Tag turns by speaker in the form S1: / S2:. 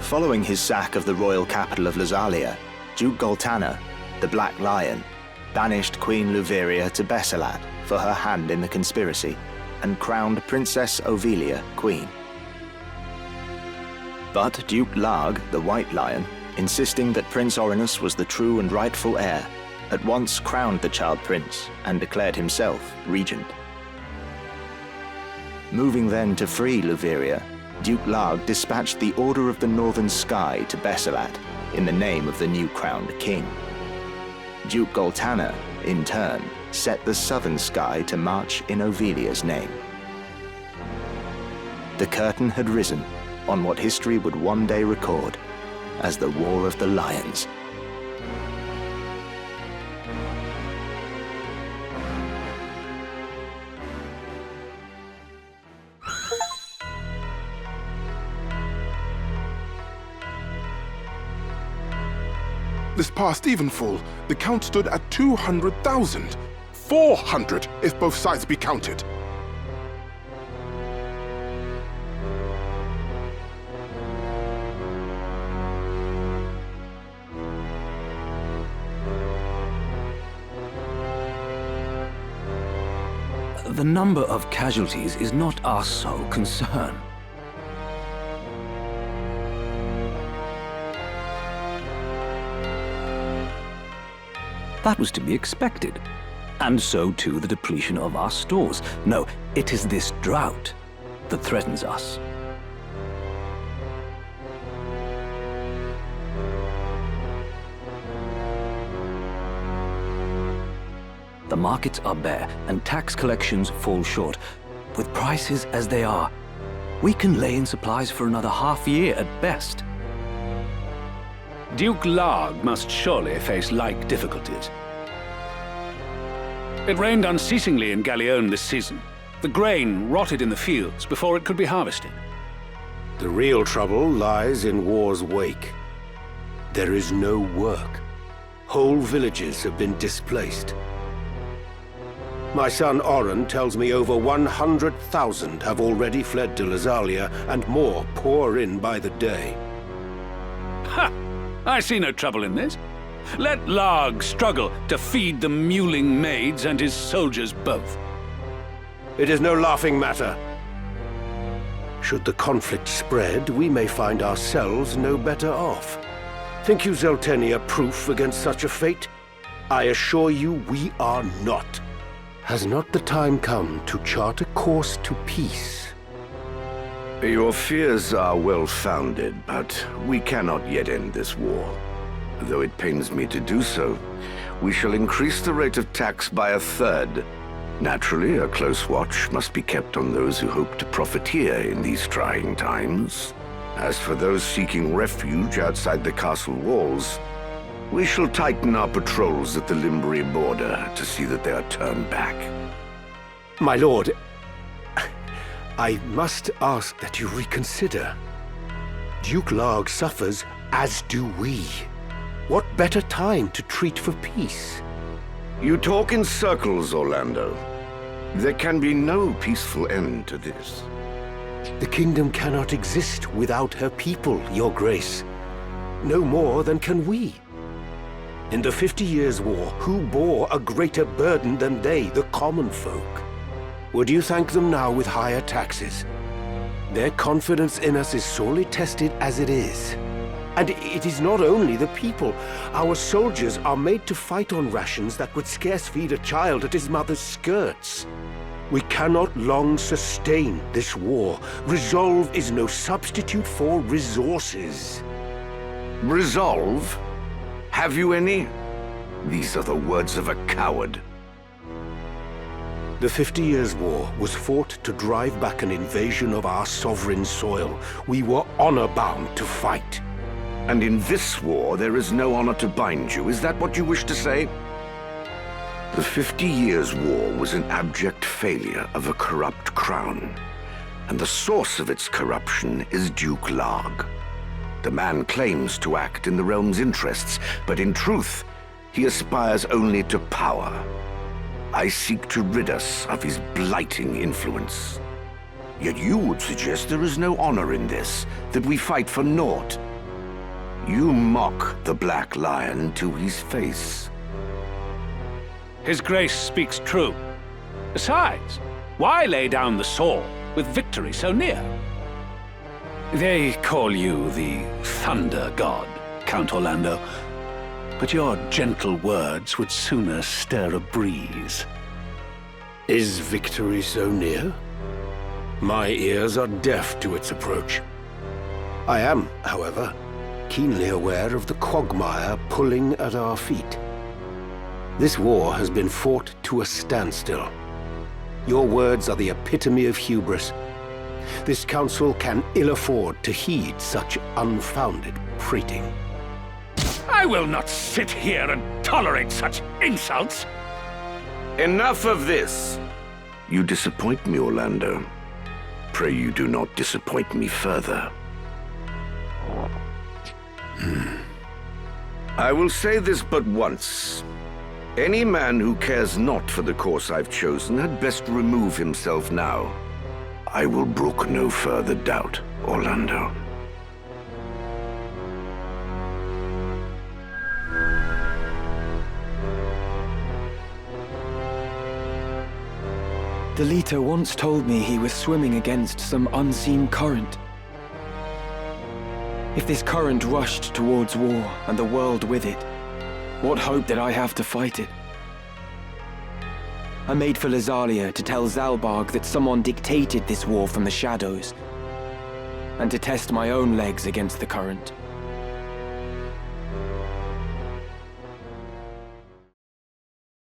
S1: Following his sack of the royal capital of Lazalia, Duke Goltana, the Black Lion, banished Queen Luveria to Basileous for her hand in the conspiracy, and crowned Princess Ovelia queen. But Duke Larg, the White Lion, insisting that Prince Orinus was the true and rightful heir, at once crowned the child prince and declared himself regent. Moving then to free Luveria, Duke Larg dispatched the Order of the Northern Sky to Basileous in the name of the new crowned king. Duke Goltana, in turn, set the Southern Sky to march in Ovelia's name. The curtain had risen on what history would one day record as the War of the Lions.
S2: This past evenfall, the count stood at 200,000. 400 if both sides be counted.
S3: The number of casualties is not our sole concern. That was to be expected. And so too the depletion of our stores. No, it is this drought that threatens us. The markets are bare and tax collections fall short. With prices as they are, we can lay in supplies for another half year at best.
S4: Duke Larg must surely face like difficulties. It rained unceasingly in Galleone this season. The grain rotted in the fields before it could be harvested.
S5: The real trouble lies in war's wake. There is no work. Whole villages have been displaced. My son Oren tells me over 100,000 have already fled to Lazalia, and more pour in by the day.
S4: Ha! I see no trouble in this. Let Larg struggle to feed the mewling maids and his soldiers both.
S5: It is no laughing matter. Should the conflict spread, we may find ourselves no better off. Think you Zeltenia proof against such a fate? I assure you we are not. Has not the time come to chart a course to peace?
S6: Your fears are well-founded, but we cannot yet end this war. Though it pains me to do so, we shall increase the rate of tax by 1/3. Naturally, a close watch must be kept on those who hope to profiteer in these trying times. As for those seeking refuge outside the castle walls, we shall tighten our patrols at the Limbri border to see that they are turned back.
S5: My lord, I must ask that you reconsider. Duke Larg suffers, as do we. What better time to treat for peace?
S6: You talk in circles, Orlando. There can be no peaceful end to this.
S5: The kingdom cannot exist without her people, Your Grace. No more than can we. In the 50 Years' War, who bore a greater burden than they, the common folk? Would you thank them now with higher taxes? Their confidence in us is sorely tested as it is. And it is not only the people. Our soldiers are made to fight on rations that would scarce feed a child at his mother's skirts. We cannot long sustain this war. Resolve is no substitute for resources.
S6: Resolve? Have you any? These are the words of a coward.
S5: The 50 Years' War was fought to drive back an invasion of our sovereign soil. We were honor-bound to fight.
S6: And in this war, there is no honor to bind you. Is that what you wish to say? The 50 Years' War was an abject failure of a corrupt crown. And the source of its corruption is Duke Larg. The man claims to act in the realm's interests, but in truth, he aspires only to power. I seek to rid us of his blighting influence. Yet you would suggest there is no honor in this, that we fight for naught. You mock the Black Lion to his face.
S4: His Grace speaks true. Besides, why lay down the sword with victory so near? They call you the Thunder God, Count Orlando, but your gentle words would sooner stir a breeze.
S5: Is victory so near? My ears are deaf to its approach. I am, however, keenly aware of the quagmire pulling at our feet. This war has been fought to a standstill. Your words are the epitome of hubris. This council can ill afford to heed such unfounded prating.
S4: I will not sit here and tolerate such insults.
S6: Enough of this! You disappoint me, Orlando. Pray you do not disappoint me further. I will say this but once. Any man who cares not for the course I've chosen had best remove himself now. I will brook no further doubt, Orlando.
S7: The leader once told me he was swimming against some unseen current. If this current rushed towards war, and the world with it, what hope did I have to fight it? I made for Lazalia to tell Zalbarg that someone dictated this war from the shadows, and to test my own legs against the current.